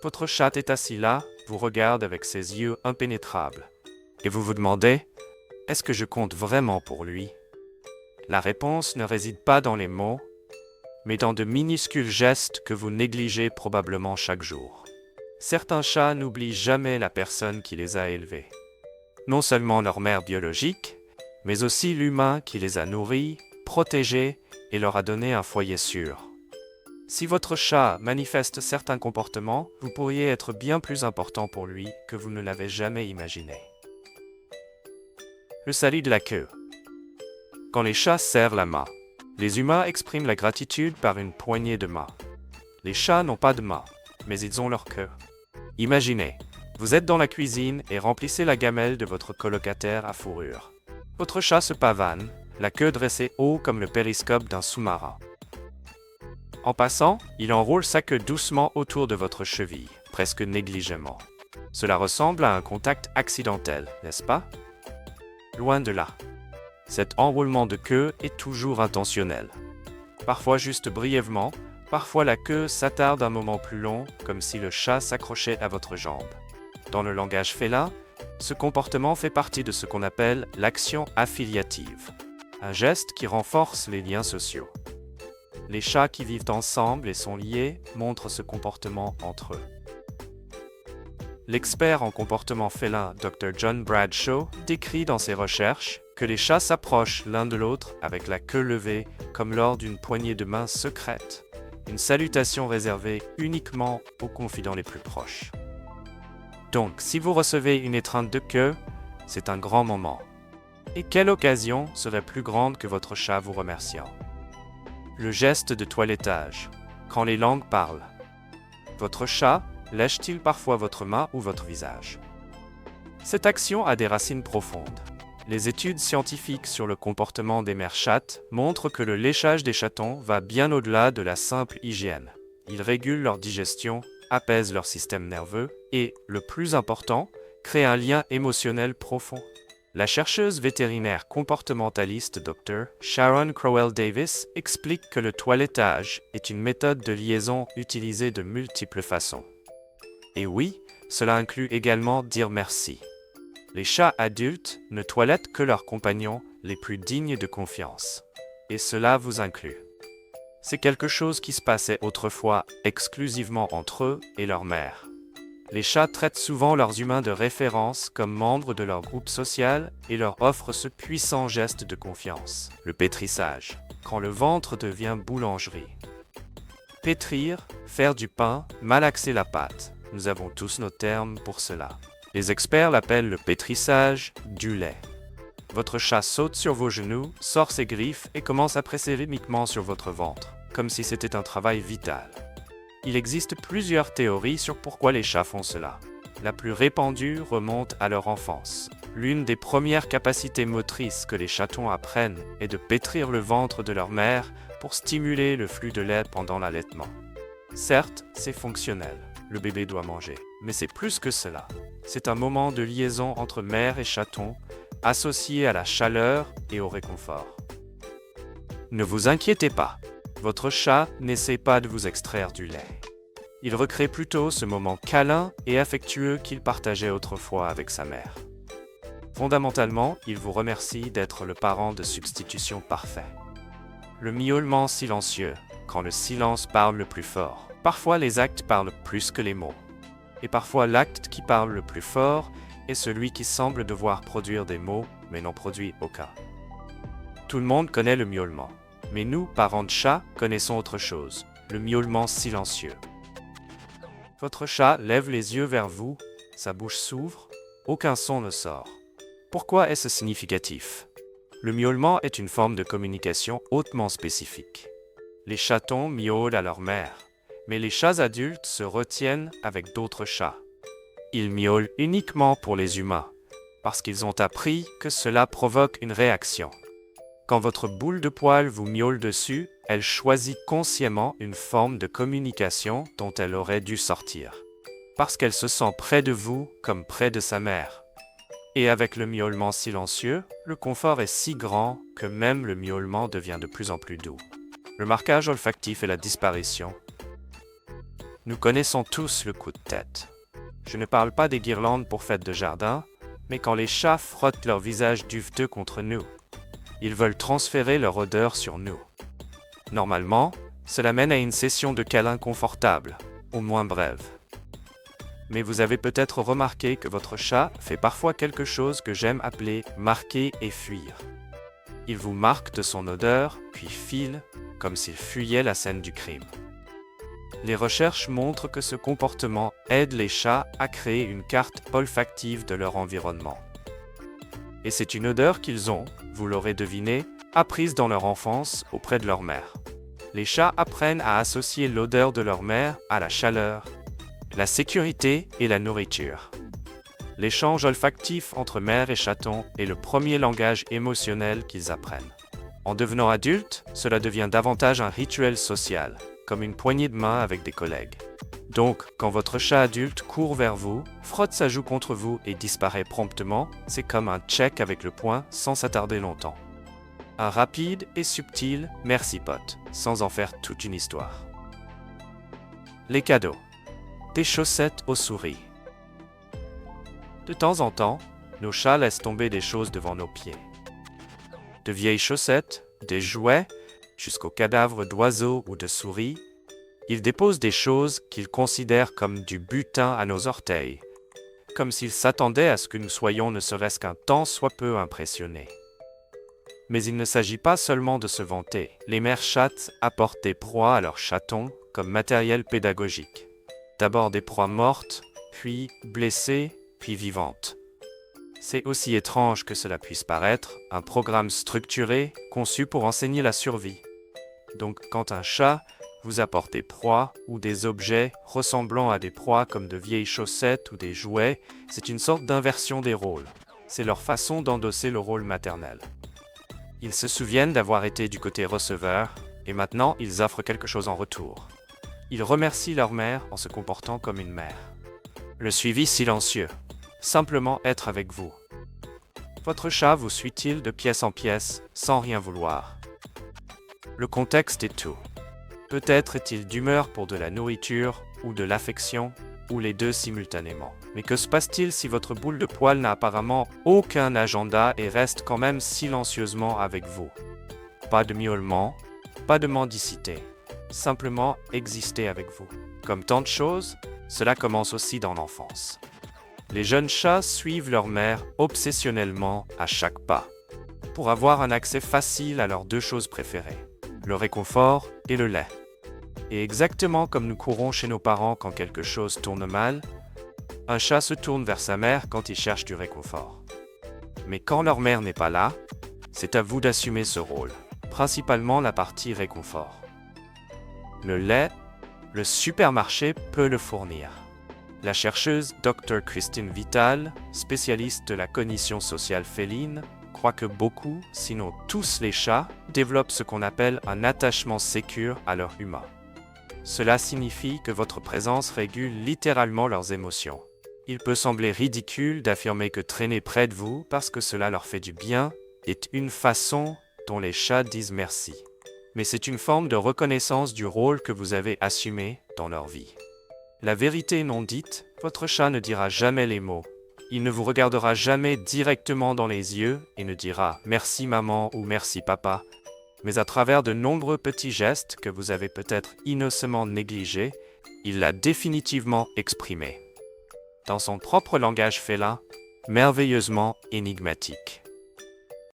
Votre chat est assis là, vous regarde avec ses yeux impénétrables. Et vous vous demandez, est-ce que je compte vraiment pour lui? La réponse ne réside pas dans les mots, mais dans de minuscules gestes que vous négligez probablement chaque jour. Certains chats n'oublient jamais la personne qui les a élevés. Non seulement leur mère biologique, mais aussi l'humain qui les a nourris, protégés et leur a donné un foyer sûr. Si votre chat manifeste certains comportements, vous pourriez être bien plus important pour lui que vous ne l'avez jamais imaginé. Le salut de la queue. Quand les chats serrent la main, les humains expriment la gratitude par une poignée de main. Les chats n'ont pas de main, mais ils ont leur queue. Imaginez, vous êtes dans la cuisine et remplissez la gamelle de votre colocataire à fourrure. Votre chat se pavane, la queue dressée haut comme le périscope d'un sous-marin. En passant, il enroule sa queue doucement autour de votre cheville, presque négligemment. Cela ressemble à un contact accidentel, n'est-ce pas? Loin de là. Cet enroulement de queue est toujours intentionnel. Parfois juste brièvement, parfois la queue s'attarde un moment plus long, comme si le chat s'accrochait à votre jambe. Dans le langage félin, ce comportement fait partie de ce qu'on appelle l'action affiliative, un geste qui renforce les liens sociaux. Les chats qui vivent ensemble et sont liés montrent ce comportement entre eux. L'expert en comportement félin Dr. John Bradshaw décrit dans ses recherches que les chats s'approchent l'un de l'autre avec la queue levée comme lors d'une poignée de main secrète, une salutation réservée uniquement aux confidents les plus proches. Donc, si vous recevez une étreinte de queue, c'est un grand moment. Et quelle occasion serait plus grande que votre chat vous remerciant? Le geste de toilettage, quand les langues parlent. Votre chat lèche-t-il parfois votre main ou votre visage? Cette action a des racines profondes. Les études scientifiques sur le comportement des mères chattes montrent que le léchage des chatons va bien au-delà de la simple hygiène. Il régule leur digestion, apaise leur système nerveux et, le plus important, crée un lien émotionnel profond. La chercheuse vétérinaire comportementaliste Dr. Sharon Crowell Davis explique que le toilettage est une méthode de liaison utilisée de multiples façons. Et oui, cela inclut également dire merci. Les chats adultes ne toilettent que leurs compagnons les plus dignes de confiance. Et cela vous inclut. C'est quelque chose qui se passait autrefois exclusivement entre eux et leur mère. Les chats traitent souvent leurs humains de référence comme membres de leur groupe social et leur offrent ce puissant geste de confiance, le pétrissage, quand le ventre devient boulangerie. Pétrir, faire du pain, malaxer la pâte. Nous avons tous nos termes pour cela. Les experts l'appellent le pétrissage du lait. Votre chat saute sur vos genoux, sort ses griffes et commence à presser rythmiquement sur votre ventre, comme si c'était un travail vital. Il existe plusieurs théories sur pourquoi les chats font cela. La plus répandue remonte à leur enfance. L'une des premières capacités motrices que les chatons apprennent est de pétrir le ventre de leur mère pour stimuler le flux de lait pendant l'allaitement. Certes, c'est fonctionnel, le bébé doit manger, mais c'est plus que cela. C'est un moment de liaison entre mère et chaton, associé à la chaleur et au réconfort. Ne vous inquiétez pas, votre chat n'essaie pas de vous extraire du lait. Il recrée plutôt ce moment câlin et affectueux qu'il partageait autrefois avec sa mère. Fondamentalement, il vous remercie d'être le parent de substitution parfait. Le miaulement silencieux, quand le silence parle le plus fort. Parfois les actes parlent plus que les mots. Et parfois l'acte qui parle le plus fort est celui qui semble devoir produire des mots, mais n'en produit aucun. Tout le monde connaît le miaulement. Mais nous, parents de chats, connaissons autre chose, le miaulement silencieux. Votre chat lève les yeux vers vous, sa bouche s'ouvre, aucun son ne sort. Pourquoi est-ce significatif? Le miaulement est une forme de communication hautement spécifique. Les chatons miaulent à leur mère, mais les chats adultes se retiennent avec d'autres chats. Ils miaulent uniquement pour les humains, parce qu'ils ont appris que cela provoque une réaction. Quand votre boule de poil vous miaule dessus, elle choisit consciemment une forme de communication dont elle aurait dû sortir. Parce qu'elle se sent près de vous comme près de sa mère. Et avec le miaulement silencieux, le confort est si grand que même le miaulement devient de plus en plus doux. Le marquage olfactif et la disparition. Nous connaissons tous le coup de tête. Je ne parle pas des guirlandes pour fêtes de jardin, mais quand les chats frottent leur visage duveteux contre nous. Ils veulent transférer leur odeur sur nous. Normalement, cela mène à une session de câlin confortable, au moins brève. Mais vous avez peut-être remarqué que votre chat fait parfois quelque chose que j'aime appeler marquer et fuir. Il vous marque de son odeur, puis file, comme s'il fuyait la scène du crime. Les recherches montrent que ce comportement aide les chats à créer une carte olfactive de leur environnement. Et c'est une odeur qu'ils ont, vous l'aurez deviné, apprise dans leur enfance auprès de leur mère. Les chats apprennent à associer l'odeur de leur mère à la chaleur, la sécurité et la nourriture. L'échange olfactif entre mère et chaton est le premier langage émotionnel qu'ils apprennent. En devenant adultes, cela devient davantage un rituel social, comme une poignée de main avec des collègues. Donc, quand votre chat adulte court vers vous, frotte sa joue contre vous et disparaît promptement, c'est comme un check avec le poing sans s'attarder longtemps. Un rapide et subtil « merci pote », sans en faire toute une histoire. Les cadeaux. Des chaussettes aux souris. De temps en temps, nos chats laissent tomber des choses devant nos pieds. De vieilles chaussettes, des jouets, jusqu'aux cadavres d'oiseaux ou de souris, ils déposent des choses qu'ils considèrent comme du butin à nos orteils, comme s'ils s'attendaient à ce que nous soyons ne serait-ce qu'un tant soit peu impressionnés. Mais il ne s'agit pas seulement de se vanter. Les mères chattes apportent des proies à leurs chatons comme matériel pédagogique. D'abord des proies mortes, puis blessées, puis vivantes. C'est aussi étrange que cela puisse paraître, un programme structuré conçu pour enseigner la survie. Donc quand un chat vous apporte des proies ou des objets ressemblant à des proies comme de vieilles chaussettes ou des jouets, c'est une sorte d'inversion des rôles. C'est leur façon d'endosser le rôle maternel. Ils se souviennent d'avoir été du côté receveur et maintenant ils offrent quelque chose en retour. Ils remercient leur mère en se comportant comme une mère. Le suivi silencieux. Simplement être avec vous. Votre chat vous suit-il de pièce en pièce, sans rien vouloir? Le contexte est tout. Peut-être est-il d'humeur pour de la nourriture ou de l'affection, ou les deux simultanément. Mais que se passe-t-il si votre boule de poil n'a apparemment aucun agenda et reste quand même silencieusement avec vous? Pas de miaulement, pas de mendicité. Simplement exister avec vous. Comme tant de choses, cela commence aussi dans l'enfance. Les jeunes chats suivent leur mère obsessionnellement à chaque pas, pour avoir un accès facile à leurs deux choses préférées, le réconfort et le lait. Et exactement comme nous courons chez nos parents quand quelque chose tourne mal, un chat se tourne vers sa mère quand il cherche du réconfort. Mais quand leur mère n'est pas là, c'est à vous d'assumer ce rôle, principalement la partie réconfort. Le lait, le supermarché peut le fournir. La chercheuse Dr. Christine Vital, spécialiste de la cognition sociale féline, croit que beaucoup, sinon tous les chats, développent ce qu'on appelle un attachement sécure à leur humain. Cela signifie que votre présence régule littéralement leurs émotions. Il peut sembler ridicule d'affirmer que traîner près de vous parce que cela leur fait du bien est une façon dont les chats disent merci. Mais c'est une forme de reconnaissance du rôle que vous avez assumé dans leur vie. La vérité non dite, votre chat ne dira jamais les mots. Il ne vous regardera jamais directement dans les yeux et ne dira « merci maman » ou « merci papa », mais à travers de nombreux petits gestes que vous avez peut-être innocemment négligés, il l'a définitivement exprimé. Dans son propre langage félin, merveilleusement énigmatique.